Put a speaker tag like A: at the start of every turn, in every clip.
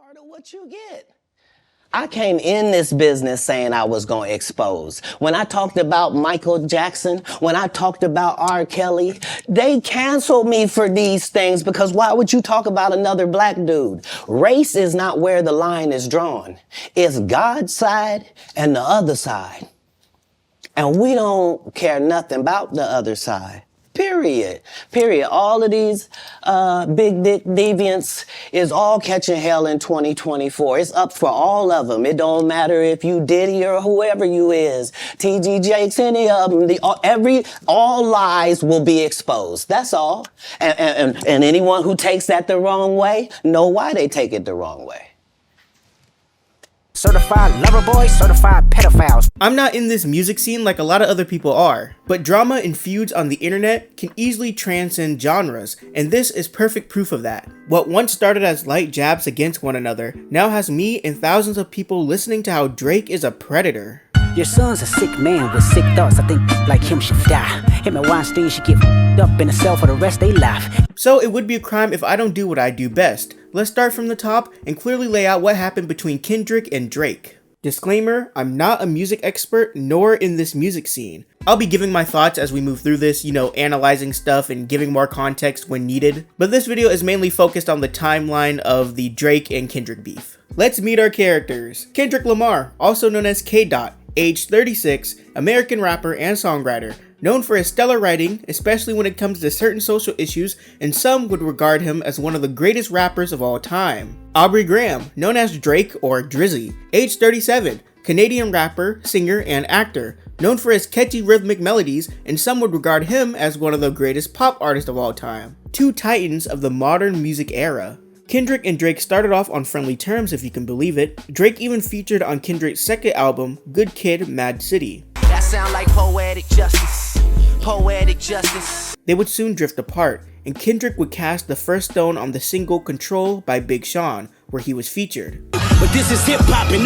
A: part of what you get. I came in this business saying I was going to expose. When I talked about Michael Jackson, when I talked about R. Kelly, they canceled me for these things because why would you talk about another black dude? Race is not where the line is drawn. It's God's side and the other side. And we don't care nothing about the other side. Period. All of these big dick deviants is all catching hell in 2024. It's up for all of them. It don't matter if you Diddy or whoever you is. TG Jakes, any of them. All lies will be exposed. That's all. And anyone who takes that the wrong way, know why they take it the wrong way.
B: Certified lover boy, certified pedophiles.
C: I'm not in this music scene like a lot of other people are, but drama and feuds on the internet can easily transcend genres, and this is perfect proof of that. What once started as light jabs against one another now has me and thousands of people listening to how Drake is a predator.
B: Your son's a sick man with sick thoughts. I think like him should die. Him and Weinstein should get up in a cell for the rest of their life.
C: So it would be a crime if I don't do what I do best. Let's start from the top and clearly lay out what happened between Kendrick and Drake. Disclaimer, I'm not a music expert nor in this music scene. I'll be giving my thoughts as we move through this, analyzing stuff and giving more context when needed. But this video is mainly focused on the timeline of the Drake and Kendrick beef. Let's meet our characters. Kendrick Lamar, also known as KDot, age 36, American rapper and songwriter, known for his stellar writing, especially when it comes to certain social issues, and some would regard him as one of the greatest rappers of all time. Aubrey Graham, known as Drake or Drizzy, age 37, Canadian rapper, singer, and actor, known for his catchy rhythmic melodies, and some would regard him as one of the greatest pop artists of all time. Two titans of the modern music era. Kendrick and Drake started off on friendly terms, if you can believe it. Drake even featured on Kendrick's second album, Good Kid, Mad City.
D: That sound like poetic justice. Poetic justice.
C: They would soon drift apart, and Kendrick would cast the first stone on the single Control by Big Sean, where he was featured.
E: But this is hip-hop and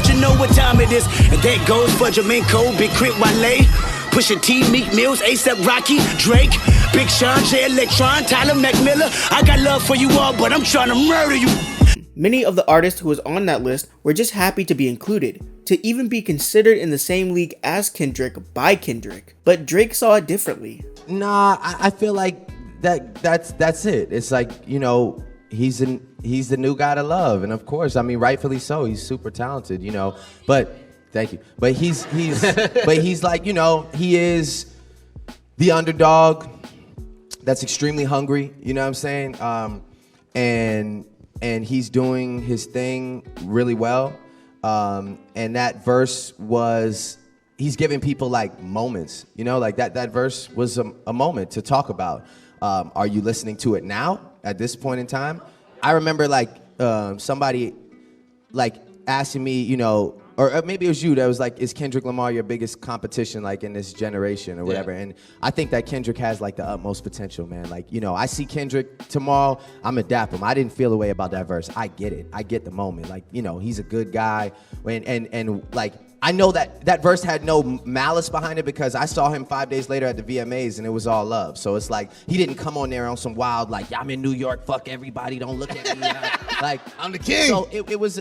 E: you know what time it is. And that goes for Jamaica, Big Crit Wale, Pusha T, Meek Mills, A$AP Rocky, Drake, Big Sean, J Electron, Tyler McMillan. I got love for you all, but I'm trying to murder you.
C: Many of the artists who was on that list were just happy to be included, to even be considered in the same league as Kendrick by Kendrick. But Drake saw it differently.
F: Nah, I feel like that's it. It's like, he's the new guy to love, and of course, I mean, rightfully so. He's super talented, But thank you. But he's but he's like, he is the underdog that's extremely hungry. You know what I'm saying? And he's doing his thing really well. And that verse was, he's giving people like moments, like that verse was a moment to talk about. Are you listening to it now at this point in time? I remember somebody asking me, or maybe it was you that was like, is Kendrick Lamar your biggest competition in this generation or whatever? Yeah. And I think that Kendrick has the utmost potential, man. I see Kendrick tomorrow, I'm adapt him. I didn't feel a way about that verse. I get it. I get the moment. He's a good guy. And I know that verse had no malice behind it because I saw him 5 days later at the VMAs and it was all love. So it's he didn't come on there on some wild, I'm in New York, fuck everybody, don't look at me. I'm the king. So it was,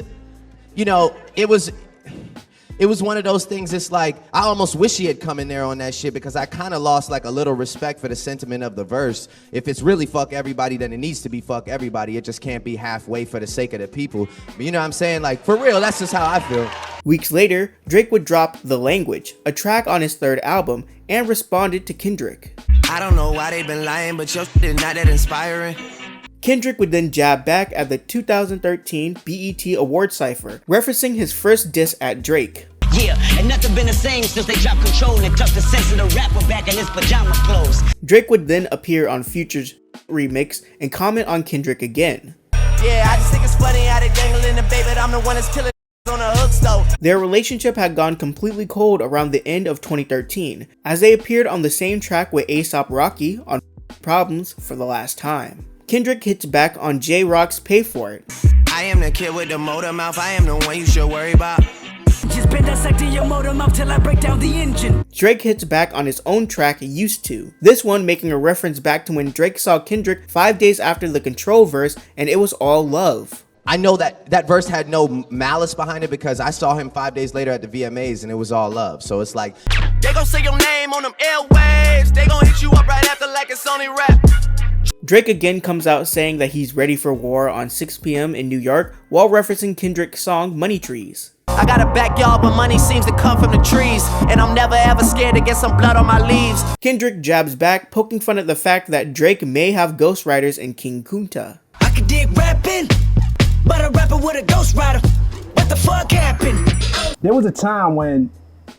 F: it was one of those things. It's I almost wish he had come in there on that shit because I kind of lost a little respect for the sentiment of the verse. If it's really fuck everybody, then it needs to be fuck everybody. It just can't be halfway for the sake of the people. But you know what I'm saying? For real, that's just how I feel.
C: Weeks later, Drake would drop The Language, a track on his third album, and responded to Kendrick.
D: I don't know why they've been lying, but your shit is not that inspiring.
C: Kendrick would then jab back at the 2013 BET Award Cypher, referencing his first diss at Drake.
G: Yeah, and nothing been the same since they dropped Control and tucked the sense of the rapper back in his pajama clothes.
C: Drake would then appear on Future's remix and comment on Kendrick again.
D: Yeah, I just think it's funny how they dangling the baby, but I'm the one that's killing on the hooks though.
C: Their relationship had gone completely cold around the end of 2013, as they appeared on the same track with A$AP Rocky on Problems for the last time. Kendrick hits back on J-Rock's Pay For It.
D: I am the kid with the motor mouth, I am the one you should worry about.
B: Just bend that side to your motor mouth till I break down the engine.
C: Drake hits back on his own track, Used To. This one making a reference back to when Drake saw Kendrick 5 days after the Control verse and it was all love.
F: I know that verse had no malice behind it because I saw him 5 days later at the VMAs and it was all love. So it's like,
D: They gon' say your name on them airwaves. They gon' hit you up right after like it's only rap.
C: Drake again comes out saying that he's ready for war on 6 p.m. in New York while referencing Kendrick's song Money Trees.
D: I got a backyard, but money seems to come from the trees. And I'm never ever scared to get some blood on my leaves.
C: Kendrick jabs back, poking fun at the fact that Drake may have ghostwriters in King Kunta.
G: I could dig rapping, but a rapper with a ghostwriter. What the fuck happened?
H: There was a time when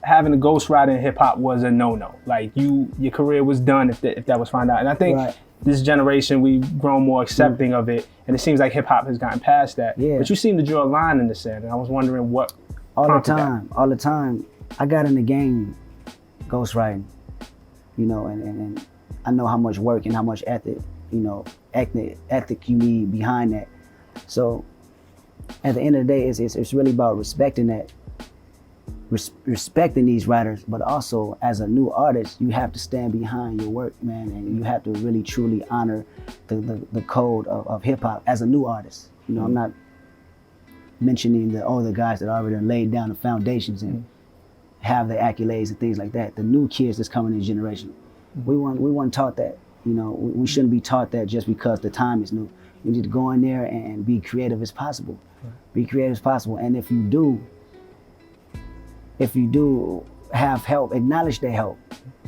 H: having a ghostwriter in hip hop was a no-no. Like your career was done if that was found out. And I think this generation, we've grown more accepting of it, and it seems like hip hop has gotten past that.
B: Yeah.
H: But you seem to draw a line in the sand, and I was wondering what
B: all the
H: prompted
B: time,
H: that.
B: all the time. I got in the game ghostwriting, you know, and I know how much work and how much ethic, you know, ethic you need behind that. So at the end of the day, it's really about respecting that, respecting these writers, but also as a new artist, you have to stand behind your work, man, and you have to really truly honor the code of hip hop as a new artist. You know, I'm not mentioning the older guys that already laid down the foundations and have the accolades and things like that. The new kids that's coming in this generation, we weren't taught that. You know, we shouldn't be taught that just because the time is new. You need to go in there and be creative as possible. Be creative as possible, and if you do have help, acknowledge their help.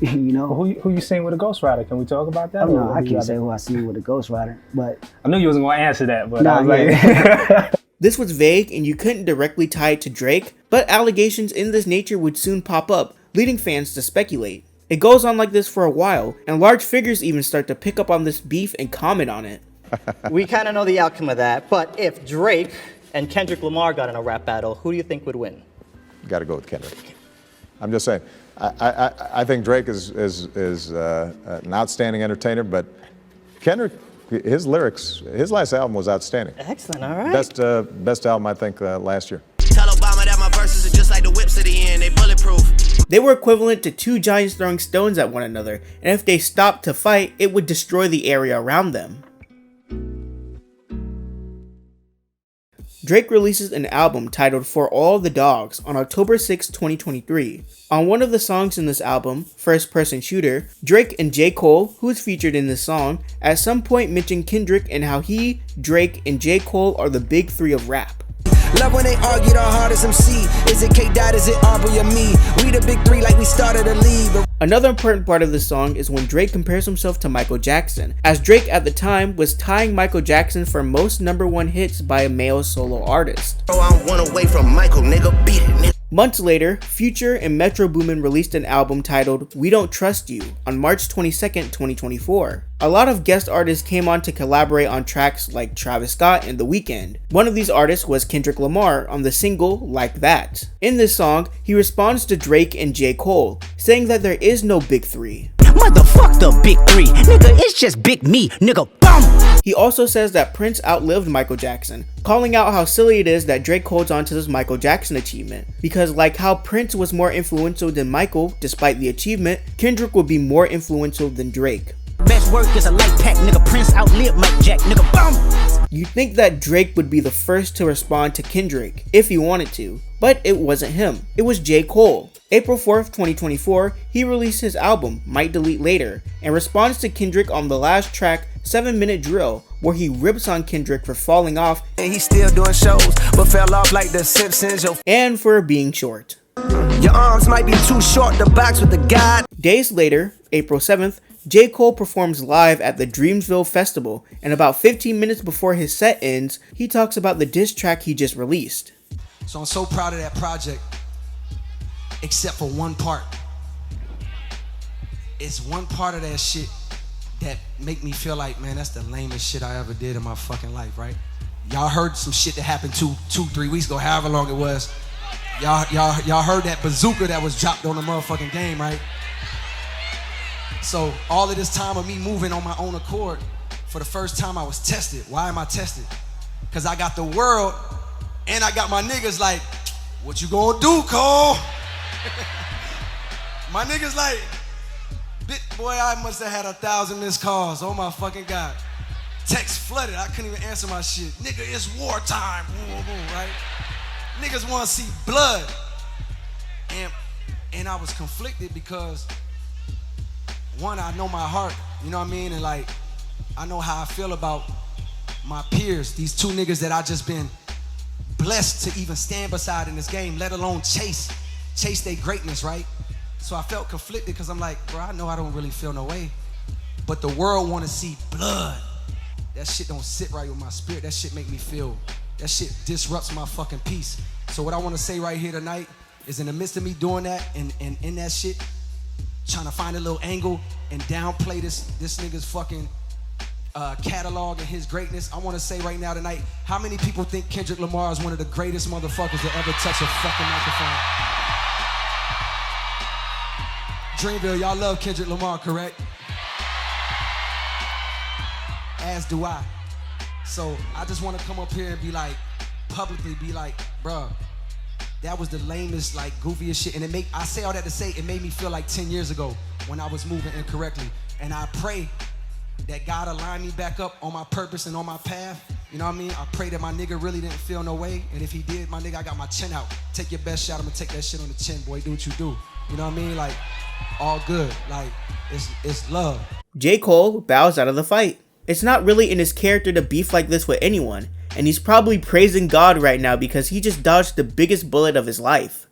B: You know.
H: Well, who you seen with a ghostwriter? Can we talk about that?
B: No, I can't say who I seen with a ghostwriter, but
H: I knew you wasn't gonna answer that, but
B: nah,
H: I was like,
C: This was vague and you couldn't directly tie it to Drake, but allegations in this nature would soon pop up, leading fans to speculate. It goes on like this for a while, and large figures even start to pick up on this beef and comment on it.
I: We kind of know the outcome of that, but if Drake and Kendrick Lamar got in a rap battle, who do you think would win?
J: Got to go with Kendrick. I'm just saying. I think Drake is an outstanding entertainer, but Kendrick, his lyrics, his last album was outstanding.
I: Excellent, all right.
J: Best album I think last year.
D: Tell Obama that my verses are just like the whips at the end. They bulletproof.
C: They were equivalent to two giants throwing stones at one another, and if they stopped to fight, it would destroy the area around them. Drake releases an album titled For All the Dogs on October 6, 2023. On one of the songs in this album, First Person Shooter, Drake and J. Cole, who is featured in this song, at some point mention Kendrick and how he, Drake, and J. Cole are the big three of rap.
D: Love when they argue the hardest MC. Is it KDot, is it Aubrey or me? We the big three like we started a league.
C: Another important part of the song is when Drake compares himself to Michael Jackson, as Drake at the time was tying Michael Jackson for most #1 hits by a male solo artist.
D: Oh, I'm one away from Michael, nigga. Beat it, nigga.
C: Months later, Future and Metro Boomin released an album titled We Don't Trust You on March 22nd, 2024. A lot of guest artists came on to collaborate on tracks like Travis Scott and The Weeknd. One of these artists was Kendrick Lamar on the single Like That. In this song, he responds to Drake and J. Cole, saying that there is no big three.
G: Motherfuck the big three, nigga, it's just big me, nigga, bum!
C: He also says that Prince outlived Michael Jackson, calling out how silly it is that Drake holds on to this Michael Jackson achievement, because like how Prince was more influential than Michael despite the achievement, Kendrick would be more influential than Drake.
G: Best work is a light pack, nigga, Prince outlived Mike Jack, nigga, bum!
C: You'd think that Drake would be the first to respond to Kendrick, if he wanted to, but it wasn't him, it was J. Cole. April 4th, 2024, he released his album, Might Delete Later, and responds to Kendrick on the last track, 7 Minute Drill, where he rips on Kendrick for falling off
D: And he's still doing shows, but fell off like the Simpsons.
C: and for being short.
D: Your arms might be too short to box with the god.
C: Days later, April 7th, J. Cole performs live at the Dreamsville Festival, and about 15 minutes before his set ends, he talks about the diss track he just released.
K: So I'm so proud of that project, except for one part. It's one part of that shit that make me feel like, man, that's the lamest shit I ever did in my fucking life, right? Y'all heard some shit that happened 3 weeks ago, however long it was. Y'all heard that bazooka that was dropped on the motherfucking game, right? So all of this time of me moving on my own accord, for the first time I was tested. Why am I tested? Because I got the world and I got my niggas like, what you gonna do, Cole? My niggas like, boy, I must have had 1,000 missed calls. Oh my fucking God. text flooded. I couldn't even answer my shit. Nigga, it's wartime. Boom, boom, right? Niggas want to see blood. And I was conflicted because, one, I know my heart, you know what I mean? And like, I know how I feel about my peers, these two niggas that I just been blessed to even stand beside in this game, let alone chase their greatness, right? So I felt conflicted because I'm like, bro, I know I don't really feel no way, but the world want to see blood. That shit don't sit right with my spirit. That shit make me feel, that shit disrupts my fucking peace. So what I want to say right here tonight is, in the midst of me doing that and in that shit, trying to find a little angle and downplay this nigga's fucking catalog and his greatness, I want to say right now tonight, how many people think Kendrick Lamar is one of the greatest motherfuckers to ever touch a fucking microphone? Dreamville, y'all love Kendrick Lamar, correct? As do I. So I just want to come up here and be like, publicly be like, bruh, that was the lamest, like, goofiest shit. And I say all that to say, it made me feel like 10 years ago when I was moving incorrectly. And I pray that God align me back up on my purpose and on my path. You know what I mean? I pray that my nigga really didn't feel no way. And if he did, my nigga, I got my chin out. Take your best shot, I'm gonna take that shit on the chin, boy. Do what you do. You know what I mean? Like, all good. Like, it's love.
C: J. Cole bows out of the fight. It's not really in his character to beef like this with anyone, and he's probably praising God right now because he just dodged the biggest bullet of his life.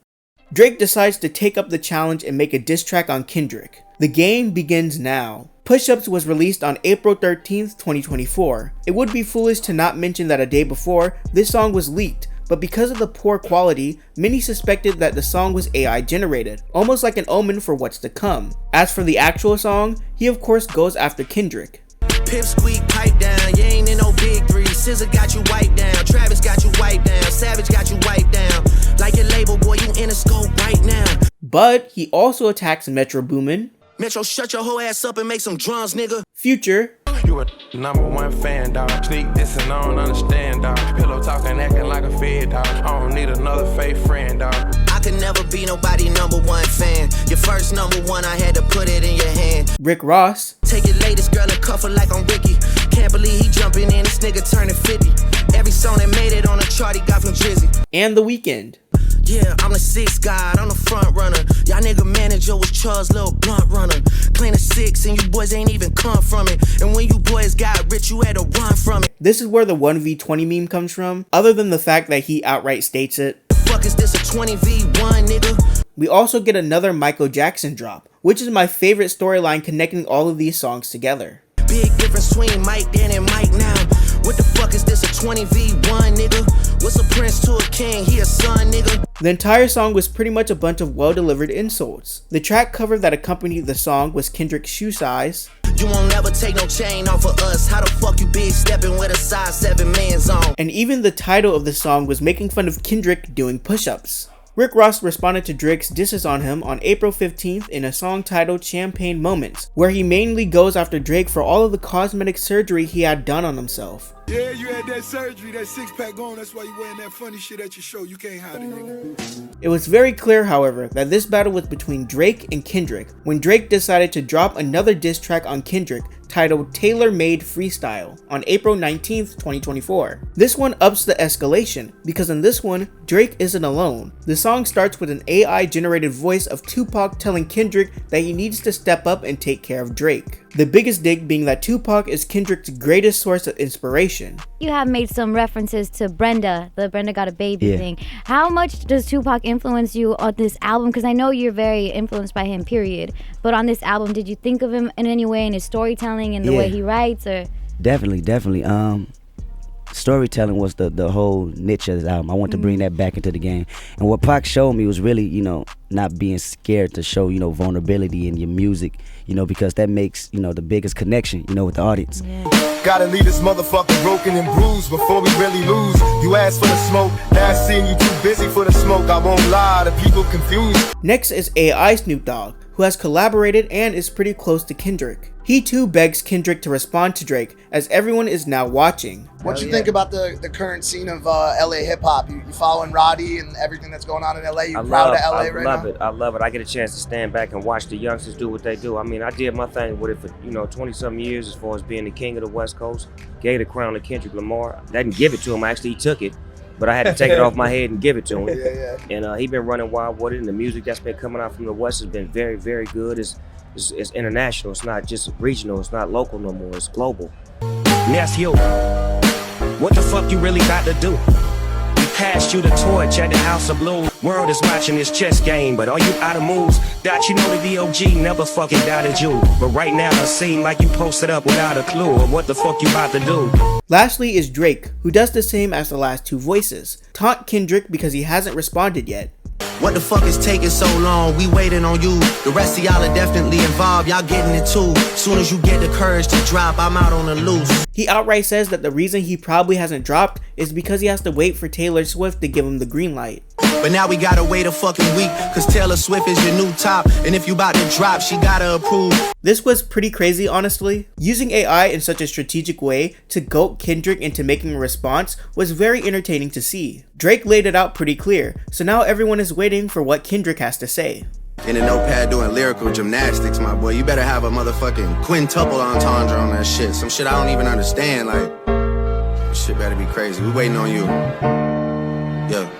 C: Drake decides to take up the challenge and make a diss track on Kendrick. The game begins now. Push Ups was released on April 13th, 2024. It would be foolish to not mention that a day before, this song was leaked, but because of the poor quality, many suspected that the song was AI generated, almost like an omen for what's to come. As for the actual song, he of course goes after Kendrick.
D: Pip squeak, pipe down, you ain't in no big three. SZA got you wiped down, Travis got you wiped down, Savage got you wiped down. Like your label, boy, you in a scope right now.
C: But he also attacks Metro Boomin,
D: Metro, shut your whole ass up and make some drums, nigga.
C: Future,
L: You a #1 fan, dog. Speak this and I don't understand, dog. Pillow talking, acting like a fed, dog. I don't need another fake friend, dog.
D: I could never be nobody #1 fan. Your first #1, I had to put it in your hand.
C: Rick Ross,
D: Take your latest girl and cuff her like I'm Ricky. Can't believe he jumping in, this nigga turning 50. Every song that made it on the chart, he got from Drizzy.
C: and The Weeknd.
D: Yeah, I'm the 6th guy, I'm the front runner. Y'all nigga manager was Charles' little blunt runner. Clean a 6 and you boys ain't even come from it. And when you boys got rich, you had to run from it.
C: This is where the 1v20 meme comes from, other than the fact that he outright states it.
D: Fuck is this, a 20v1, nigga?
C: We also get another Michael Jackson drop, which is my favorite storyline connecting all of these songs together.
D: Big difference between Mike then and Mike now. What the fuck is this, a 20v1, nigga? What's a prince to a king? He a son, nigga.
C: The entire song was pretty much a bunch of well-delivered insults. The track cover that accompanied the song was Kendrick's Shoe Size.
D: You won't never take no chain off of us. How the fuck you big stepping with a size 7 man's on?
C: And even the title of the song was making fun of Kendrick doing push-ups. Rick Ross responded to Drake's disses on him on April 15th in a song titled Champagne Moments, where he mainly goes after Drake for all of the cosmetic surgery he had done on himself.
M: Yeah, you had that surgery, that 6-pack going, that's why you wearing that funny shit at your show. You can't hide it, nigga.
C: It was very clear, however, that this battle was between Drake and Kendrick, when Drake decided to drop another diss track on Kendrick titled Tailor Made Freestyle on April 19th, 2024. This one ups the escalation, because in this one, Drake isn't alone. The song starts with an AI-generated voice of Tupac telling Kendrick that he needs to step up and take care of Drake. The biggest dig being that Tupac is Kendrick's greatest source of inspiration.
N: You have made some references to Brenda, the Brenda Got a Baby thing. How much does Tupac influence you on this album? Because I know you're very influenced by him, period. But on this album, did you think of him in any way in his storytelling and the way he writes? Or
B: Definitely. Storytelling was the whole niche of this album. I want to bring that back into the game. And what Pac showed me was really, not being scared to show, vulnerability in your music, because that makes, the biggest connection, with the audience.
M: Gotta leave this motherfucker broken and bruised before we really lose. You asked for the smoke, now I seen you too busy for the smoke. I won't lie, the people confused.
C: Next is AI Snoop Dogg, who has collaborated and is pretty close to Kendrick. He too begs Kendrick to respond to Drake, as everyone is now watching.
O: What you think about the current scene of LA hip hop? You following Roddy and everything that's going on in LA? You proud of LA right now?
P: I love it. I get a chance to stand back and watch the youngsters do what they do. I mean, I did my thing with it for 20-something years as far as being the king of the West Coast. Gave the crown to Kendrick Lamar. I didn't give it to him. Actually, he took it. But I had to take it off my head and give it to him. And he been running wild with it, and the music that's been coming out from the West has been very, very good. It's international. It's not just regional. It's not local no more. It's global.
D: Yes, you. What the fuck you really got to do? We passed you the torch at the House of Blue. World is watching this chess game, but are you out of moves? Dot, you know the D.O.G. never fucking doubted you. But right now it seems like you posted up without a clue of what the fuck you about to do.
C: Lastly is Drake, who does the same as the last two voices. Taunt Kendrick because he hasn't responded yet.
D: What the fuck is taking so long? We waiting on you. The rest of y'all are definitely involved. Y'all getting it too. Soon as you get the courage to drop, I'm out on the loose.
C: He outright says that the reason he probably hasn't dropped is because he has to wait for Taylor Swift to give him the green light.
D: But now we gotta wait a fucking week, cause Taylor Swift is your new top. And if you about to drop, she gotta approve.
C: This was pretty crazy, honestly. Using AI in such a strategic way to goat Kendrick into making a response was very entertaining to see. Drake laid it out pretty clear, so now everyone is waiting for what Kendrick has to say.
D: In a notepad doing lyrical gymnastics, my boy. You better have a motherfucking quintuple entendre on that shit. Some shit I don't even understand, like, this shit better be crazy. We waiting on you. Yeah.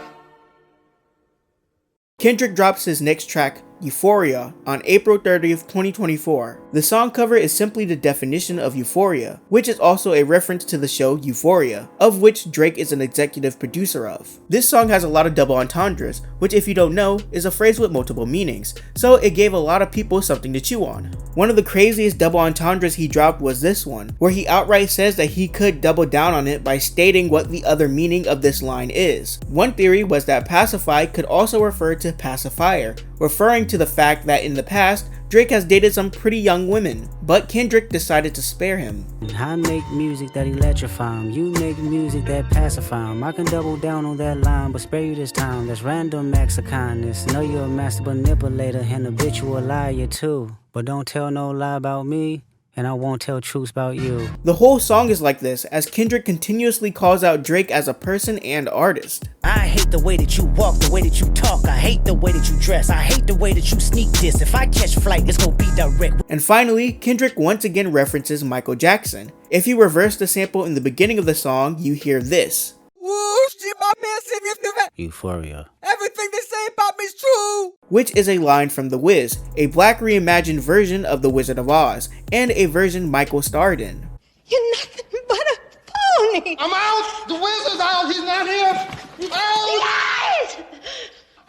C: Kendrick drops his next track, Euphoria, on April 30th, 2024. The song cover is simply the definition of euphoria, which is also a reference to the show Euphoria, of which Drake is an executive producer of. This song has a lot of double entendres, which if you don't know, is a phrase with multiple meanings, so it gave a lot of people something to chew on. One of the craziest double entendres he dropped was this one, where he outright says that he could double down on it by stating what the other meaning of this line is. One theory was that pacify could also refer to pacifier, referring to the fact that in the past, Drake has dated some pretty young women, but Kendrick decided to spare him.
Q: I make music that electrify 'em, you make music that pacify 'em. I can double down on that line, but spare you this time. That's random acts of kindness. Know you're a master manipulator and habitual liar too. But don't tell no lie about me, and I won't tell truths about you.
C: The whole song is like this, as Kendrick continuously calls out Drake as a person and artist.
G: I hate the way that you walk, the way that you talk. I hate the way that you dress. I hate the way that you sneak this. If I catch flight, it's gonna be direct.
C: And finally, Kendrick once again references Michael Jackson. If you reverse the sample in the beginning of the song, you hear this.
Q: Euphoria.
G: Everything they say about me is true.
C: Which is a line from The Wiz, a black reimagined version of The Wizard of Oz, and a version Michael starred in.
R: You're nothing but a phony.
S: I'm out. The Wizard's out. He's not here. He's out.
R: Yes!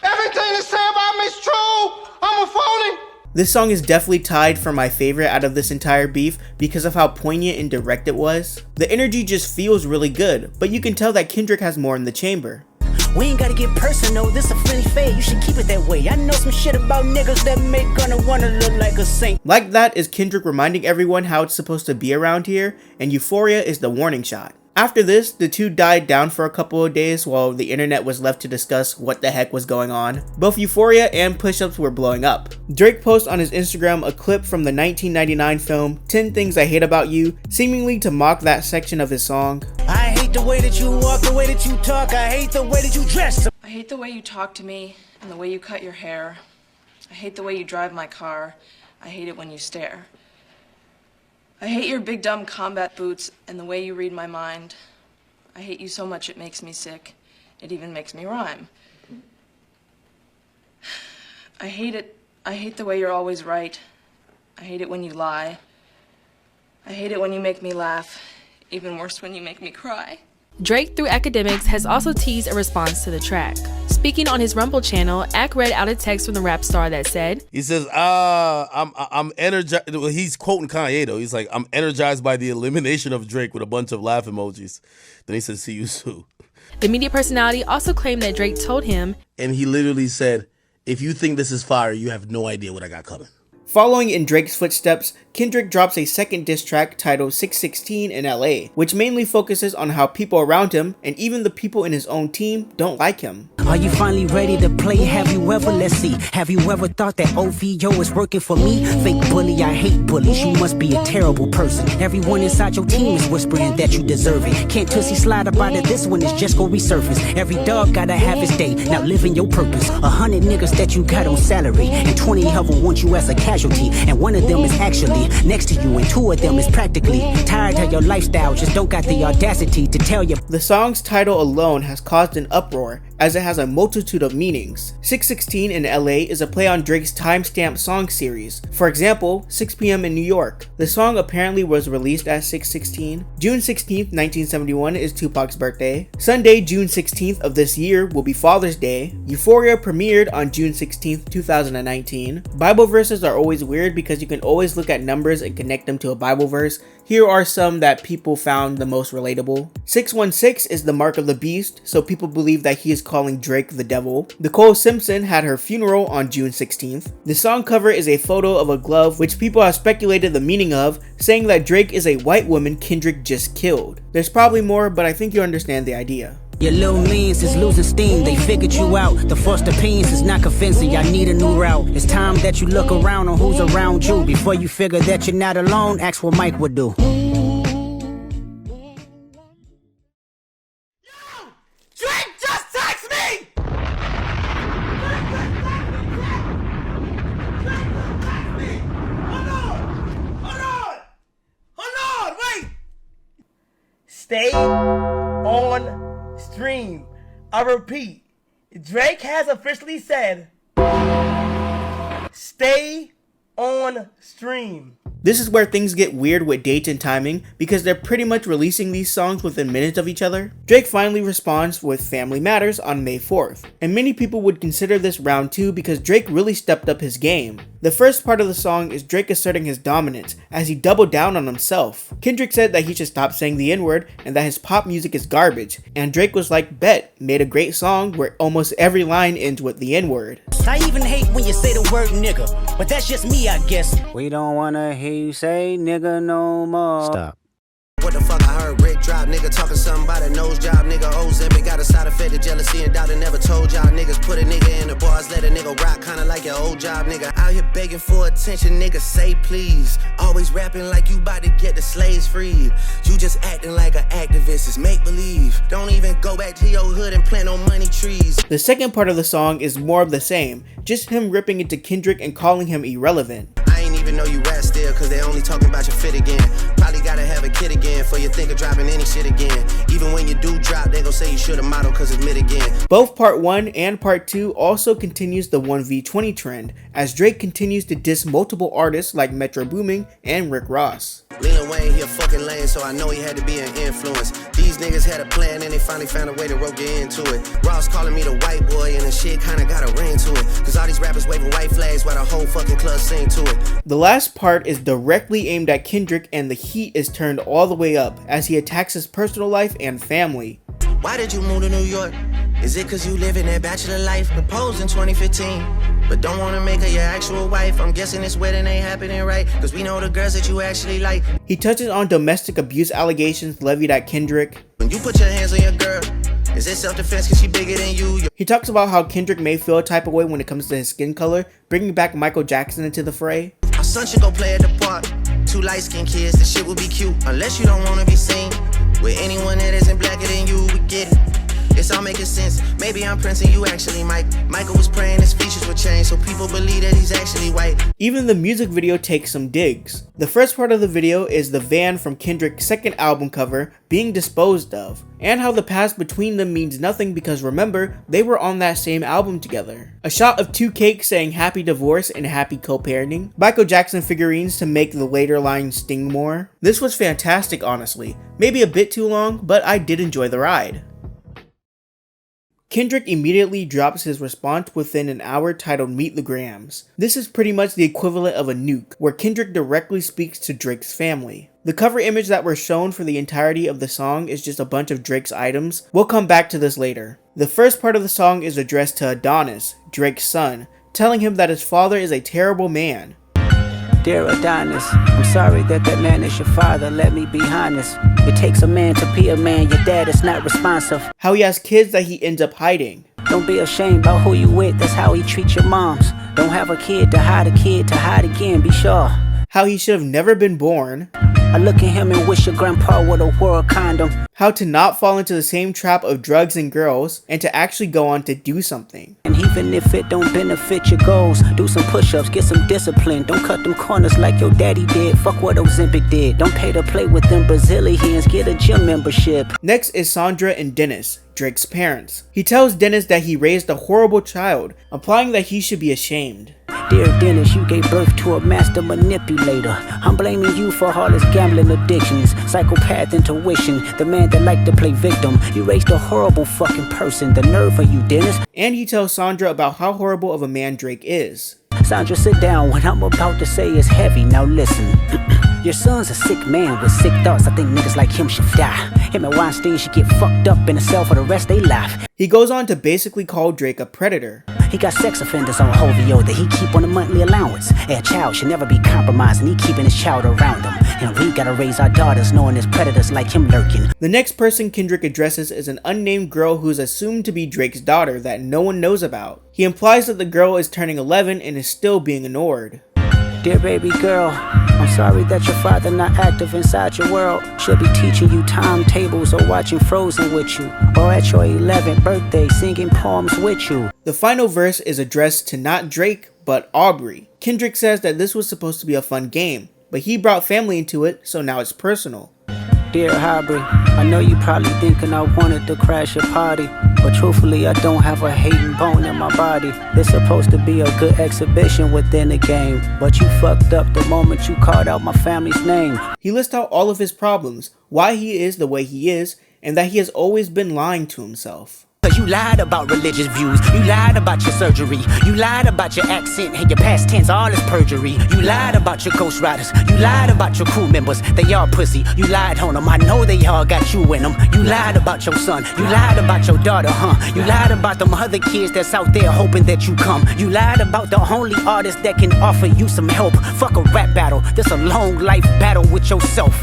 S: Everything they say about me is true. I'm a phony.
C: This song is definitely tied for my favorite out of this entire beef because of how poignant and direct it was. The energy just feels really good, but you can tell that Kendrick has more in the chamber.
G: We ain't gotta get personal, this a friendly fade, you should keep it that way. I know some shit about niggas that make gonna wanna look like a saint.
C: Like that is Kendrick reminding everyone how it's supposed to be around here, and Euphoria is the warning shot. After this, the two died down for a couple of days while the internet was left to discuss what the heck was going on. Both Euphoria and Push-Ups were blowing up. Drake posts on his Instagram a clip from the 1999 film 10 Things I Hate About You, seemingly to mock that section of his song.
G: I hate the way that you walk, the way that you talk, I hate the way that you dress.
T: I hate the way you talk to me and the way you cut your hair. I hate the way you drive my car. I hate it when you stare. I hate your big dumb combat boots and the way you read my mind. I hate you so much it makes me sick. It even makes me rhyme. I hate it. I hate the way you're always right. I hate it when you lie. I hate it when you make me laugh. Even worse when you make me cry.
U: Drake, through academics, has also teased a response to the track. Speaking on his Rumble channel, Ak read out a text from the rap star that said,
V: he says, I'm energized. Well, he's quoting Kanye though. He's like, I'm energized by the elimination of Drake with a bunch of laugh emojis. Then he says, see you soon.
U: The media personality also claimed that Drake told him,
V: and he literally said, if you think this is fire, you have no idea what I got coming.
C: Following in Drake's footsteps, Kendrick drops a second diss track titled 616 in LA, which mainly focuses on how people around him, and even the people in his own team, don't like him.
Q: Are you finally ready to play? Have you ever, let's see, have you ever thought that OVO is working for me? Fake bully, I hate bullies, you must be a terrible person. Everyone inside your team is whispering that you deserve it. Can't Tussie slide up out of this one, it's just go resurface. Every dog gotta have his day, now living your purpose. 100 niggas that you got on salary, and 20 of them want you as a casualty. And one of them is actually next to you, and 2 of them is practically tired of your lifestyle, just don't got the audacity to tell you.
C: The song's title alone has caused an uproar, as it has a multitude of meanings. 616 in LA is a play on Drake's timestamp song series. For example, 6 p.m. in New York. The song apparently was released as 616. June 16th, 1971 is Tupac's birthday. Sunday, June 16th of this year will be Father's Day. Euphoria premiered on June 16th, 2019. Bible verses are always weird because you can always look at numbers and connect them to a Bible verse. Here are some that people found the most relatable. 616 is the mark of the beast, so people believe that he is calling Drake the devil. Nicole Simpson had her funeral on June 16th. The song cover is a photo of a glove which people have speculated the meaning of, saying that Drake is a white woman Kendrick just killed. There's probably more, but I think you understand the idea.
Q: Your little means is losing steam, they figured you out. The first opinions is not convincing, y'all need a new route. It's time that you look around on who's around you. Before you figure that you're not alone, ask what Mike would do.
S: Drake just text me! Hold on, wait! Stay on stream. I repeat, Drake has officially said, stay on stream.
C: This is where things get weird with dates and timing, because they're pretty much releasing these songs within minutes of each other. Drake finally responds with Family Matters on May 4th, and many people would consider this round 2 because Drake really stepped up his game. The first part of the song is Drake asserting his dominance, as he doubled down on himself. Kendrick said that he should stop saying the N-word and that his pop music is garbage, and Drake was like, bet, made a great song where almost every line ends with the N-word.
Q: I even hate when you say the word nigga, but that's just me, I guess. We don't wanna hear you say nigga no more. Stop.
A: What the fuck I heard Rick drop, nigga talking something about a nose job, nigga Ozempic got a side effect of jealousy and doubt and never told y'all niggas put a nigga in the bars, let a nigga rock kinda like your old job, nigga out here begging for attention, nigga say please, always rapping like you about to get the slaves freed, you just acting like an activist, it's make believe, don't even go back to your hood and plant no money trees.
C: The second part of the song is more of the same, just him ripping into Kendrick and calling him irrelevant.
A: I ain't even know you rap still, cause they only talking about your fit again. Probably gotta have a kid again, for you think of dropping any shit again. Even when you do drop, they gon' say you should've modeled cause it's mid again.
C: Both part 1 and part 2 also continues the 1v20 trend, as Drake continues to diss multiple artists like Metro Boomin and Rick Ross.
A: Lil Wayne, he a fucking lame, so I know he had to be an influence. These niggas had a plan and they finally found a way to rope you into it. Ross calling me the white boy and the shit kinda got a ring to it. Cause all these rappers waving white flags while the whole fucking club sing to it.
C: The last part is directly aimed at Kendrick, and the heat is turned all the way up as he attacks his personal life and family.
A: Why did you move to New York? Is it cause you live in that bachelor life? Proposed in 2015, but don't wanna make her your actual wife. I'm guessing this wedding ain't happening right, cause we know the girls that you actually like.
C: He touches on domestic abuse allegations levied at Kendrick.
A: When you put your hands on your girl, is it self-defense cause she bigger than you?
C: He talks about how Kendrick may feel a type of way when it comes to his skin color, bringing back Michael Jackson into the fray.
A: Our son should go play at the park. 2 light-skinned kids, this shit would be cute, unless you don't wanna be seen with anyone that isn't blacker than you. We get it. It's all making sense. Maybe I'm Prince and you actually Mike. Michael was praying his features would change so people believe that he's actually white.
C: Even the music video takes some digs. The first part of the video is the van from Kendrick's second album cover being disposed of, and how the past between them means nothing because remember, they were on that same album together. A shot of 2 cakes saying happy divorce and happy co-parenting. Michael Jackson figurines to make the later line sting more. This was fantastic, honestly. Maybe a bit too long, but I did enjoy the ride. Kendrick immediately drops his response within an hour titled Meet the Grams. This is pretty much the equivalent of a nuke, where Kendrick directly speaks to Drake's family. The cover image that we're shown for the entirety of the song is just a bunch of Drake's items. We'll come back to this later. The first part of the song is addressed to Adonis, Drake's son, telling him that his father is a terrible man.
Q: Dear Adonis, I'm sorry that man is your father. Let me be honest. It takes a man to be a man. Your dad is not responsive.
C: How he has kids that he ends up hiding.
Q: Don't be ashamed about who you with. That's how he treats your moms. Don't have a kid to hide again. Be sure.
C: How he should have never been born.
Q: I look at him and wish your grandpa would have wore a condom.
C: How to not fall into the same trap of drugs and girls, and to actually go on to do something.
Q: And even if it don't benefit your goals, do some push-ups, get some discipline. Don't cut them corners like your daddy did. Fuck what Ozempic did. Don't pay to play with them Brazilians. Get a gym membership.
C: Next is Sandra and Dennis, Drake's parents. He tells Dennis that he raised a horrible child, implying that he should be ashamed.
Q: Dear Dennis, you gave birth to a master manipulator. I'm blaming you for all his gambling addictions, psychopath intuition, the man that liked to play victim. You raised a horrible fucking person. The nerve of you, Dennis.
C: And he tells Sandra about how horrible of a man Drake is.
Q: Sandra, sit down. What I'm about to say is heavy. Now listen. Your son's a sick man with sick thoughts. I think niggas like him should die. Him and Weinstein should get fucked up in a cell for the rest of their life.
C: He goes on to basically call Drake a predator.
Q: He got sex offenders on Hovio that he keep on a monthly allowance. A child should never be compromised, and he keeping his child around him. And we gotta raise our daughters knowing there's predators like him lurking.
C: The next person Kendrick addresses is an unnamed girl who's assumed to be Drake's daughter that no one knows about. He implies that the girl is turning 11 and is still being ignored.
Q: Dear baby girl, I'm sorry that your father not active inside your world. Should be teaching you timetables or watching Frozen with you. Or at your 11th birthday singing poems with you.
C: The final verse is addressed to not Drake, but Aubrey. Kendrick says that this was supposed to be a fun game, but he brought family into it, so now it's personal.
Q: Dear Aubrey, I know you probably thinking I wanted to crash your party, but truthfully I don't have a hating bone in my body. It's supposed to be a good exhibition within the game, but you fucked up the moment you called out my family's name.
C: He lists out all of his problems, why he is the way he is, and that he has always been lying to himself.
Q: Cause you lied about religious views, you lied about your surgery, you lied about your accent and your past tense, all is perjury. You lied about your ghostwriters, you lied about your crew members, they all pussy, you lied on them, I know they all got you in them. You lied about your son, you lied about your daughter, you lied about them other kids that's out there hoping that you come. You lied about the only artist that can offer you some help. Fuck a rap battle, this a long life battle with yourself.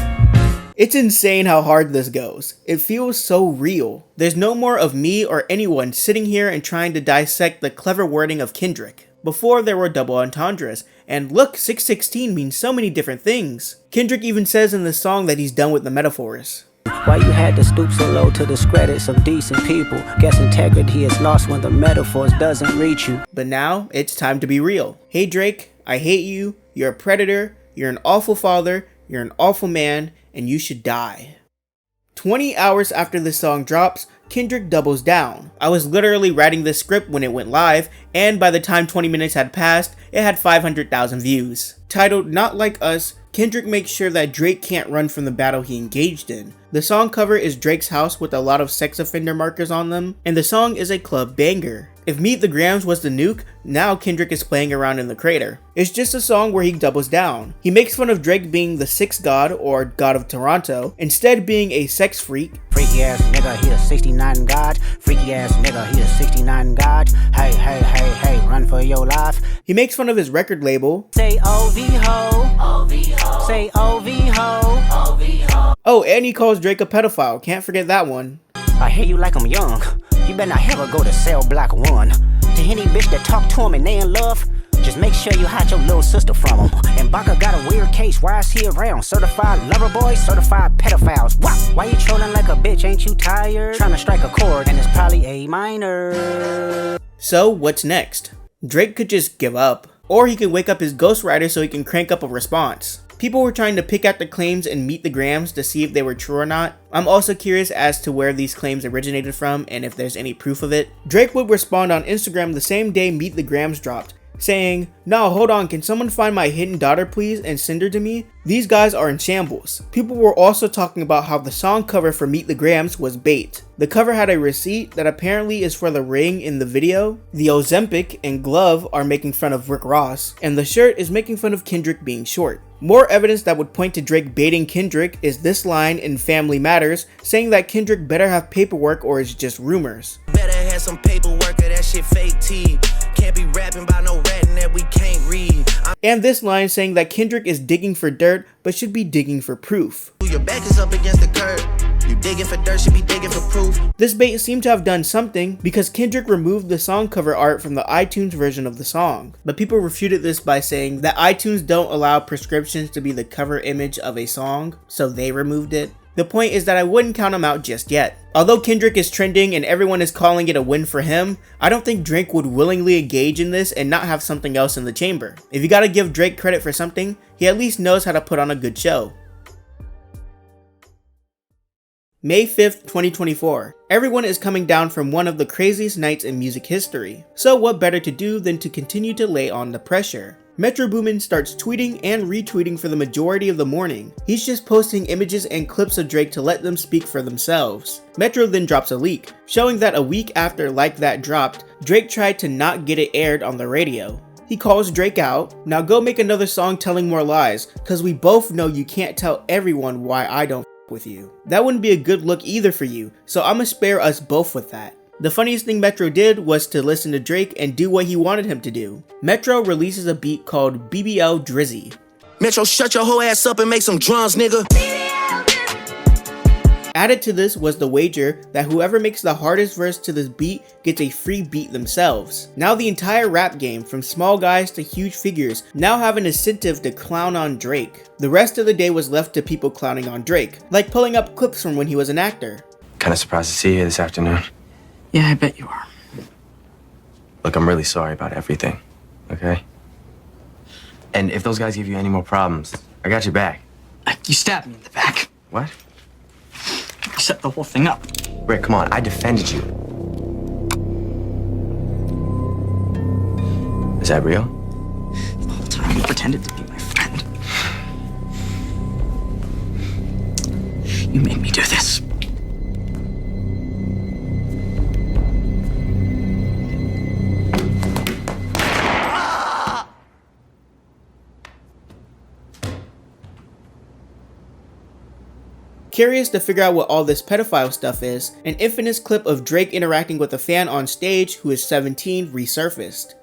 C: It's insane how hard this goes. It feels so real. There's no more of me or anyone sitting here and trying to dissect the clever wording of Kendrick. Before there were double entendres, and look, 616 means so many different things. Kendrick even says in the song that he's done with the metaphors.
Q: Why you had to stoop so low to discredit some decent people? Guess integrity is lost when the metaphors doesn't reach you.
C: But now, it's time to be real. Hey Drake, I hate you, you're a predator, you're an awful father, you're an awful man, and you should die. 20 hours after the song drops, Kendrick doubles down. I was literally writing this script when it went live, and by the time 20 minutes had passed, it had 500,000 views. Titled Not Like Us, Kendrick makes sure that Drake can't run from the battle he engaged in. The song cover is Drake's house with a lot of sex offender markers on them, and the song is a club banger. If Meet the Grams was the nuke, now Kendrick is playing around in the crater. It's just a song where he doubles down. He makes fun of Drake being the sex god or god of Toronto, instead being a sex freak.
Q: Freaky ass nigga, he a 69 god. Freaky ass nigga, he a 69 god. Hey, hey, hey, hey, run for your life.
C: He makes fun of his record label.
Q: Say OV ho, OV ho. Say OV ho, OV ho.
C: Oh, and he calls Drake a pedophile. Can't forget that one.
Q: I hear you like I'm young. You better not ever go to cell block 1. To any bitch that talk to him and they in love, just make sure you hide your little sister from him. And Baka got a weird case, why is he around? Certified lover boys, certified pedophiles. Wow, why you trolling like a bitch, ain't you tired? Trying to strike a chord and it's probably A minor.
C: So what's next? Drake could just give up. Or he could wake up his ghostwriter so he can crank up a response. People were trying to pick at the claims and Meet the Grams to see if they were true or not. I'm also curious as to where these claims originated from and if there's any proof of it. Drake would respond on Instagram the same day Meet the Grams dropped, saying, "No, hold on, can someone find my hidden daughter please and send her to me? These guys are in shambles." People were also talking about how the song cover for Meet the Grams was bait. The cover had a receipt that apparently is for the ring in the video. The Ozempic and glove are making fun of Rick Ross, and the shirt is making fun of Kendrick being short. More evidence that would point to Drake baiting Kendrick is this line in Family Matters saying that Kendrick better have paperwork or it's just rumors.
A: Better had some paperwork of that shit fake tea. Can't be rapping by no ratting that we can't read.
C: And this line saying that Kendrick is digging for dirt, but should be digging for proof.
A: Your back is up against the curb. You digging for dirt, should be digging for proof.
C: This bait seemed to have done something because Kendrick removed the song cover art from the iTunes version of the song. But people refuted this by saying that iTunes don't allow prescriptions to be the cover image of a song, so they removed it. The point is that I wouldn't count him out just yet. Although Kendrick is trending and everyone is calling it a win for him, I don't think Drake would willingly engage in this and not have something else in the chamber. If you gotta give Drake credit for something, he at least knows how to put on a good show. May 5th, 2024. Everyone is coming down from one of the craziest nights in music history. So what better to do than to continue to lay on the pressure? Metro Boomin starts tweeting and retweeting for the majority of the morning. He's just posting images and clips of Drake to let them speak for themselves. Metro then drops a leak, showing that a week after Like That dropped, Drake tried to not get it aired on the radio. He calls Drake out, "Now go make another song telling more lies, cause we both know you can't tell everyone why I don't with you. That wouldn't be a good look either for you, so I'ma spare us both with that." The funniest thing Metro did was to listen to Drake and do what he wanted him to do. Metro releases a beat called KDotDrizzy.
A: Metro, shut your whole ass up and make some drums, nigga.
C: Added to this was the wager that whoever makes the hardest verse to this beat gets a free beat themselves. Now the entire rap game, from small guys to huge figures, now have an incentive to clown on Drake. The rest of the day was left to people clowning on Drake, like pulling up clips from when he was an actor.
E: Kinda surprised to see you here this afternoon.
F: Yeah, I bet you are.
E: Look, I'm really sorry about everything, okay? And if those guys give you any more problems, I got your back.
F: You stabbed me in the back.
E: What?
F: You set the whole thing up.
E: Rick, come on, I defended you. Is that real?
F: The whole time you pretended to be my friend. You made me do this.
C: Curious to figure out what all this pedophile stuff is, an infamous clip of Drake interacting with a fan on stage who is 17 resurfaced.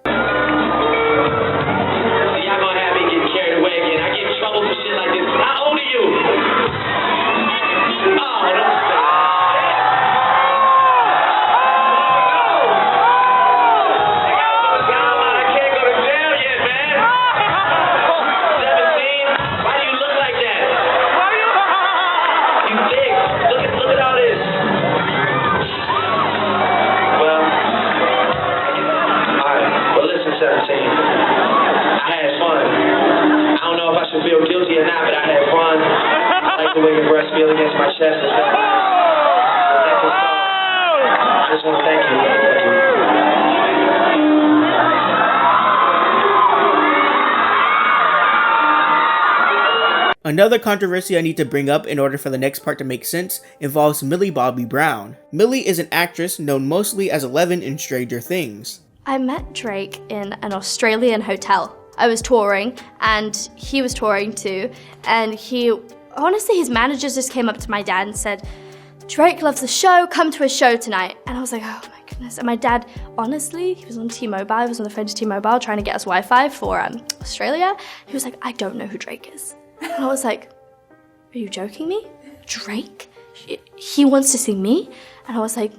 C: Another controversy I need to bring up in order for the next part to make sense involves Millie Bobby Brown. Millie is an actress known mostly as Eleven in Stranger Things.
W: I met Drake in an Australian hotel. I was touring and he was touring too, and honestly his managers just came up to my dad and said, "Drake loves the show, come to his show tonight." And I was like, oh my goodness. And my dad, honestly, he was on T-Mobile, he was on the phone to T-Mobile trying to get us Wi-Fi for Australia. He was like, "I don't know who Drake is." And I was like, "Are you joking me? Drake? He wants to see me?" And I was like,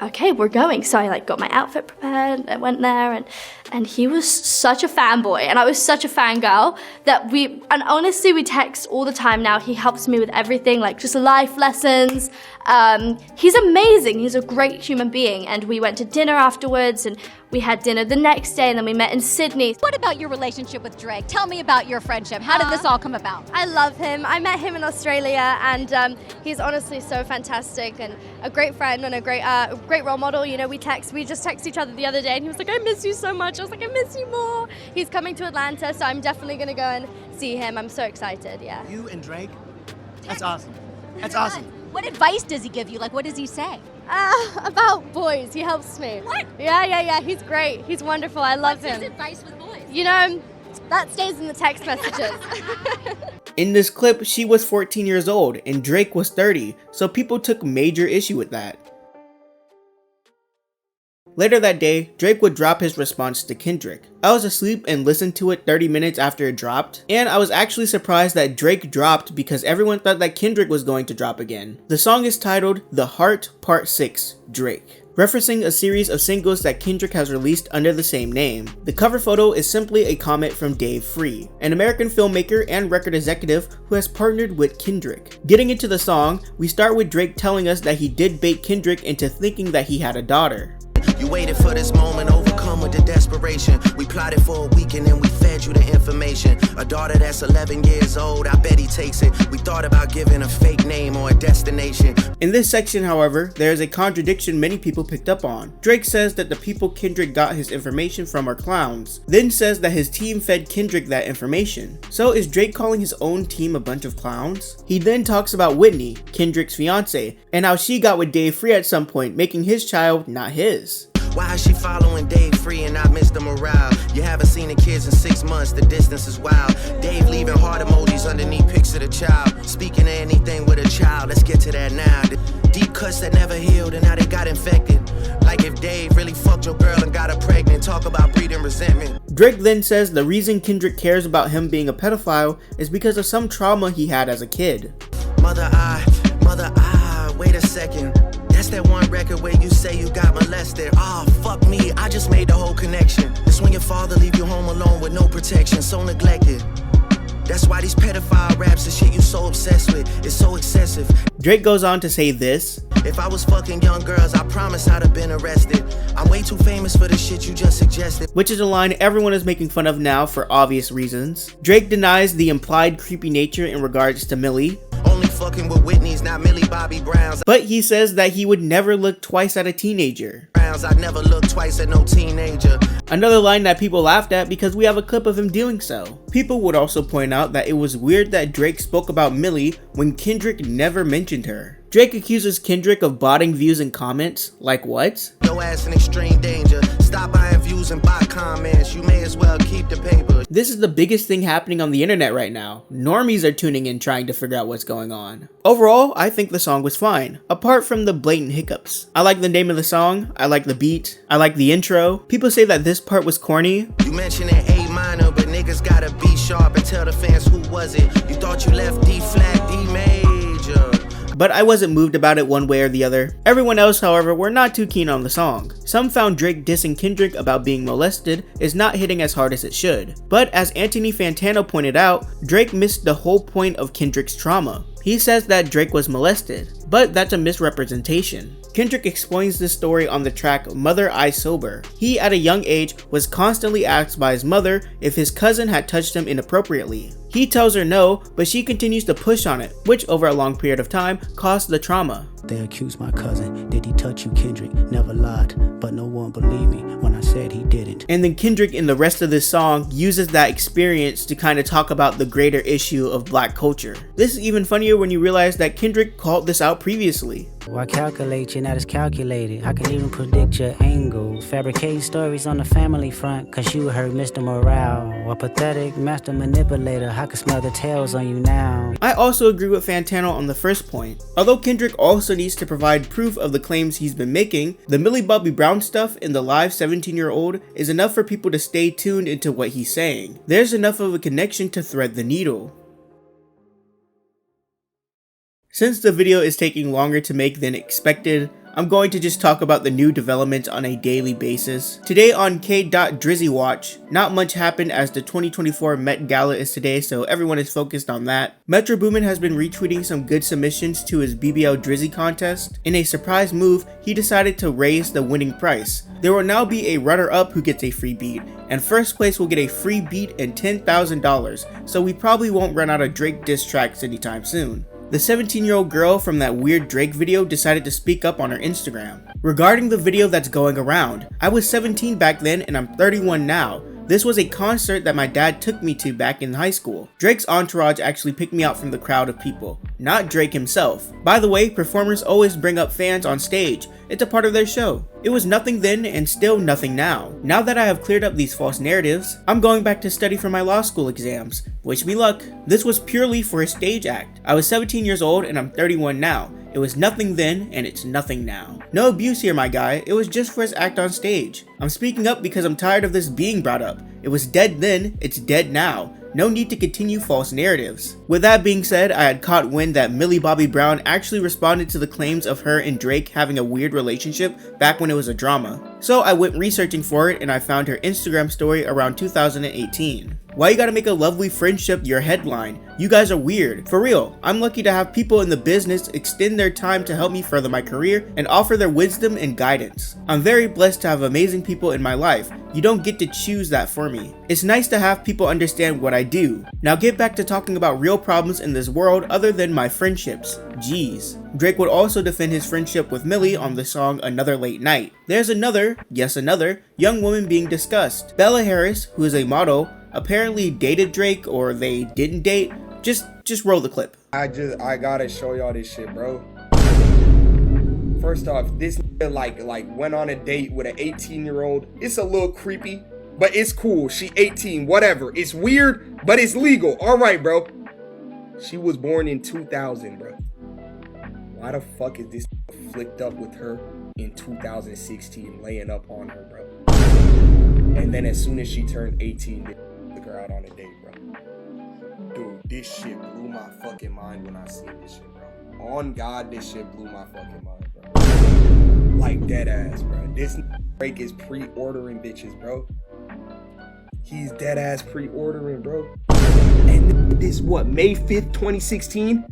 W: "Okay, we're going." So I got my outfit prepared, I went there, and he was such a fanboy, and I was such a fangirl that and honestly we text all the time now. He helps me with everything, just life lessons. He's amazing, he's a great human being, and we went to dinner afterwards, and we had dinner the next day, and then we met in Sydney.
X: What about your relationship with Drake? Tell me about your friendship. How did this all come about?
W: I love him. I met him in Australia, and he's honestly so fantastic and a great friend and a great role model. You know, we just texted each other the other day, and he was like, "I miss you so much." I was like, "I miss you more." He's coming to Atlanta, so I'm definitely gonna go and see him. I'm so excited, yeah.
X: You and Drake? That's awesome. That's awesome. What advice does he give you? What does he say?
W: About boys. He helps me.
X: What?
W: Yeah. He's great. He's wonderful. I love him.
X: What's his advice with boys?
W: You know, that stays in the text messages.
C: In this clip, she was 14 years old and Drake was 30, so people took major issue with that. Later that day, Drake would drop his response to Kendrick. I was asleep and listened to it 30 minutes after it dropped, and I was actually surprised that Drake dropped because everyone thought that Kendrick was going to drop again. The song is titled The Heart Part 6, Drake, referencing a series of singles that Kendrick has released under the same name. The cover photo is simply a comment from Dave Free, an American filmmaker and record executive who has partnered with Kendrick. Getting into the song, we start with Drake telling us that he did bait Kendrick into thinking that he had a daughter.
A: You waited for this moment, overcome with the desperation. We plotted for a week and then we fed you the information. A daughter that's 11 years old, I bet he takes it. We thought about giving a fake name or a destination.
C: In this section, however, there is a contradiction many people picked up on. Drake says that the people Kendrick got his information from are clowns, then says that his team fed Kendrick that information. So is Drake calling his own team a bunch of clowns? He then talks about Whitney, Kendrick's fiance, and how she got with Dave Free at some point, making his child not his.
A: Why is she following Dave Free and not Mr. Morale? You haven't seen the kids in 6 months, the distance is wild. Dave leaving heart emojis underneath pics of the child. Speaking of anything with a child, let's get to that now. The deep cuts that never healed and now they got infected. Like if Dave really fucked your girl and got her pregnant, talk about breeding resentment.
C: Drake then says the reason Kendrick cares about him being a pedophile is because of some trauma he had as a kid.
A: Mother, wait a second. That's that one record where you say you got molested. Oh, fuck me, I just made the whole connection. It's when your father leave you home alone with no protection, so neglected. That's why these pedophile raps, the shit you so obsessed with, is so excessive.
C: Drake goes on to say this.
A: If I was fucking young girls, I promise I'd have been arrested. I'm way too famous for the shit you just suggested.
C: Which is a line everyone is making fun of now for obvious reasons. Drake denies the implied creepy nature in regards to Millie.
A: Only fucking with Whitney's, not Millie Bobby Brown's.
C: But he says that he would never look twice at a teenager.
A: I'd never look twice at no teenager.
C: Another line that people laughed at because we have a clip of him doing so. People would also point out that it was weird that Drake spoke about Millie when Kendrick never mentioned her. Drake accuses Kendrick of botting views and comments. Like what?
A: Your ass in extreme danger. Stop buying views and bot comments. You may as well keep the paper.
C: This is the biggest thing happening on the internet right now. Normies are tuning in trying to figure out what's going on. Overall, I think the song was fine, apart from the blatant hiccups. I like the name of the song, I like the beat, I like the intro. People say that this part was corny.
A: You mentioned an A minor, but niggas gotta be sharp and tell the fans who was it. You thought you left D flat, D major.
C: But I wasn't moved about it one way or the other. Everyone else, however, were not too keen on the song. Some found Drake dissing Kendrick about being molested is not hitting as hard as it should. But as Anthony Fantano pointed out, Drake missed the whole point of Kendrick's trauma. He says that Drake was molested, but that's a misrepresentation. Kendrick explains this story on the track Mother I Sober. He, at a young age, was constantly asked by his mother if his cousin had touched him inappropriately. He tells her no, but she continues to push on it, which over a long period of time caused the trauma.
Q: They accused my cousin, did he touch you, Kendrick? Never lied, but no one believed me when I said he didn't.
C: And then Kendrick in the rest of this song uses that experience to kind of talk about the greater issue of black culture. This is even funnier when you realize that Kendrick called this out previously.
Q: Why calculate you not as calculated? I can even predict your angle. Fabricating stories on the family front, cause you heard Mr. Morale. A pathetic master manipulator, I can smell the tails on you now.
C: I also agree with Fantano on the first point. Although Kendrick also needs to provide proof of the claims he's been making, the Millie Bobby Brown stuff in the live 17-year-old is enough for people to stay tuned into what he's saying. There's enough of a connection to thread the needle. Since the video is taking longer to make than expected, I'm going to just talk about the new developments on a daily basis. Today on KDotDrizzy Watch, not much happened as the 2024 Met Gala is today, so everyone is focused on that. Metro Boomin has been retweeting some good submissions to his BBL Drizzy contest. In a surprise move, he decided to raise the winning price. There will now be a runner-up who gets a free beat, and first place will get a free beat and $10,000, so we probably won't run out of Drake diss tracks anytime soon. The 17-year-old girl from that weird Drake video decided to speak up on her Instagram. Regarding the video that's going around, I was 17 back then and I'm 31 now. This was a concert that my dad took me to back in high school. Drake's entourage actually picked me out from the crowd of people, not Drake himself. By the way, performers always bring up fans on stage. It's a part of their show. It was nothing then and still nothing now. Now that I have cleared up these false narratives, I'm going back to study for my law school exams. Wish me luck. This was purely for a stage act. I was 17 years old and I'm 31 now, It was nothing then, and it's nothing now. No abuse here, my guy. It was just for his act on stage. I'm speaking up because I'm tired of this being brought up. It was dead then, it's dead now. No need to continue false narratives. With that being said, I had caught wind that Millie Bobby Brown actually responded to the claims of her and Drake having a weird relationship back when it was a drama. So I went researching for it and I found her Instagram story around 2018. Why you gotta make a lovely friendship your headline? You guys are weird. For real, I'm lucky to have people in the business extend their time to help me further my career and offer their wisdom and guidance. I'm very blessed to have amazing people in my life. You don't get to choose that for me. It's nice to have people understand what I do. Now get back to talking about real problems in this world other than my friendships. Jeez. Drake would also defend his friendship with Millie on the song Another Late Night. There's another, yes another, young woman being discussed. Bella Harris, who is a model, apparently dated Drake, or they didn't date. Just roll the clip.
H: I gotta show y'all this shit, bro. First off, this nigga like went on a date with an 18-year-old. It's a little creepy, but it's cool. She 18, whatever. It's weird, but it's legal. All right, bro. She was born in 2000, bro. Why the fuck is this flicked up with her in 2016, laying up on her, bro? And then as soon as she turned 18, they took her out on a date, bro. Dude, this shit blew my fucking mind when I seen this shit, bro. On God, this shit blew my fucking mind, bro. Like dead ass, bro. This Drake is pre-ordering bitches, bro. He's dead ass pre-ordering, bro. And this what, May 5th, 2016?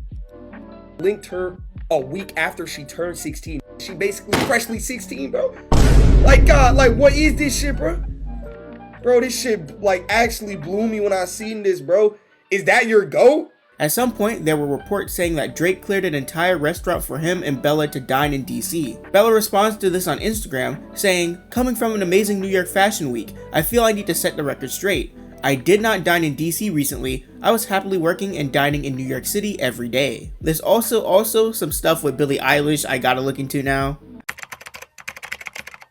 H: Linked her a week after she turned 16. She basically freshly 16, bro. Like God, like what is this shit, bro? Bro, this shit like actually blew me when I seen this, bro. Is that your go?
C: At some point, there were reports saying that Drake cleared an entire restaurant for him and Bella to dine in DC. Bella responds to this on Instagram, saying, "Coming from an amazing New York Fashion Week, I feel I need to set the record straight. I did not dine in DC recently. I was happily working and dining in New York City every day." There's also some stuff with Billie Eilish I gotta look into now.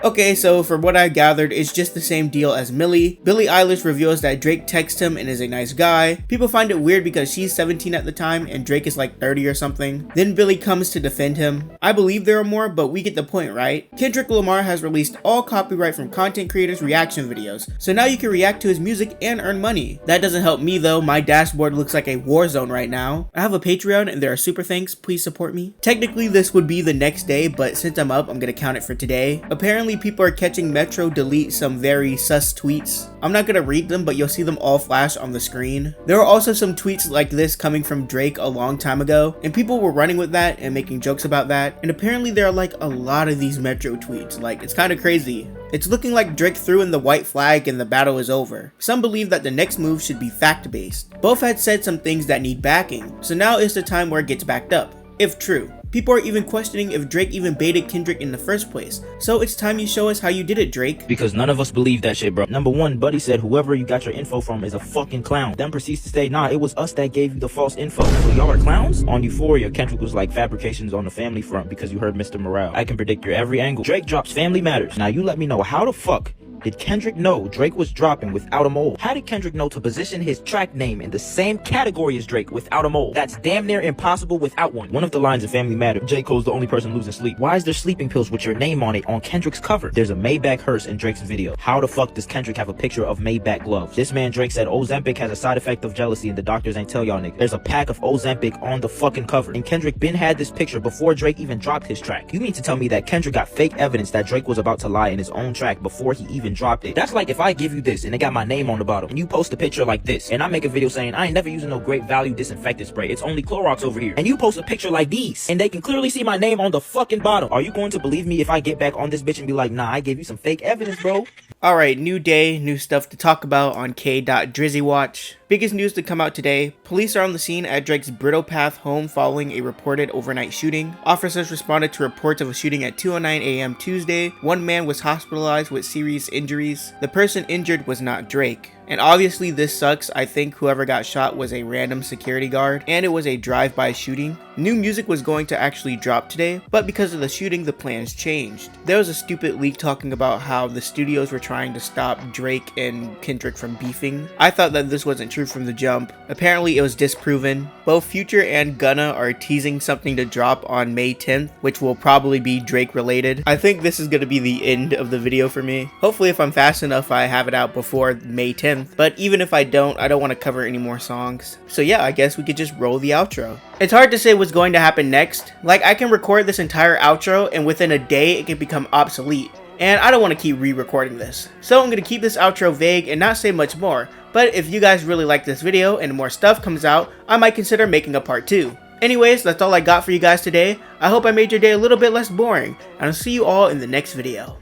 C: Okay, so from what I gathered, it's just the same deal as Millie. Billie Eilish reveals that Drake texts him and is a nice guy. People find it weird because she's 17 at the time and Drake is like 30 or something. Then Billie comes to defend him. I believe there are more, but we get the point, right? Kendrick Lamar has released all copyright from content creators' reaction videos, so now you can react to his music and earn money. That doesn't help me though. My dashboard looks like a war zone right now. I have a Patreon and there are super thanks. Please support me. Technically this would be the next day, but since I'm up, I'm gonna count it for today. Apparently people are catching Metro delete some very sus tweets. I'm not gonna read them, but you'll see them all flash on the screen. There are also some tweets like this coming from Drake a long time ago, and people were running with that and making jokes about that, and apparently there are like a lot of these Metro tweets. Like, it's kind of crazy. It's looking like Drake threw in the white flag and the battle is over. Some believe that the next move should be fact-based. Both had said some things that need backing, so now is the time where it gets backed up, if true. People are even questioning if Drake even baited Kendrick in the first place. So it's time you show us how you did it, Drake.
I: Because none of us believe that shit, bro. Number one, Buddy said whoever you got your info from is a fucking clown. Then proceeds to say, nah, it was us that gave you the false info. So y'all are clowns? On Euphoria, Kendrick was like fabrications on the family front because you heard Mr. Morale. I can predict your every angle. Drake drops Family Matters. Now you let me know how the fuck did Kendrick know Drake was dropping Without a Mole? How did Kendrick know to position his track name in the same category as Drake, Without a Mole? That's damn near impossible without one. One of the lines in Family Matter, J. Cole's the only person losing sleep. Why is there sleeping pills with your name on it on Kendrick's cover? There's a Maybach hearse in Drake's video. How the fuck does Kendrick have a picture of Maybach gloves? This man Drake said Ozempic has a side effect of jealousy and the doctors ain't tell y'all niggas. There's a pack of Ozempic on the fucking cover. And Kendrick been had this picture before Drake even dropped his track. You mean to tell me that Kendrick got fake evidence that Drake was about to lie in his own track before he even dropped it? That's like if I give you this and it got my name on the bottom and you post a picture like this and I make a video saying I ain't never using no great value disinfectant spray, it's only Clorox over here, and you post a picture like these and they can clearly see my name on the fucking bottom. Are you going to believe me if I get back on this bitch and be like, nah, I gave you some fake evidence, bro?
C: Alright, new day, new stuff to talk about on K.Drizzy Watch. Biggest news to come out today. Police are on the scene at Drake's Brittle Path home following a reported overnight shooting. Officers responded to reports of a shooting at 2:09 a.m. Tuesday. One man was hospitalized with serious injuries. The person injured was not Drake. And obviously this sucks. I think whoever got shot was a random security guard, and it was a drive-by shooting. New music was going to actually drop today, but because of the shooting, the plans changed. There was a stupid leak talking about how the studios were trying to stop Drake and Kendrick from beefing. I thought that this wasn't true from the jump. Apparently it was disproven. Both Future and Gunna are teasing something to drop on May 10th, which will probably be Drake related. I think this is going to be the end of the video for me. Hopefully if I'm fast enough, I have it out before May 10th, but even if I don't want to cover any more songs. So yeah, I guess we could just roll the outro. It's hard to say what's going to happen next. Like, I can record this entire outro and within a day it can become obsolete. And I don't want to keep re-recording this. So I'm going to keep this outro vague and not say much more. But if you guys really like this video and more stuff comes out, I might consider making a part 2. Anyways, that's all I got for you guys today. I hope I made your day a little bit less boring. And I'll see you all in the next video.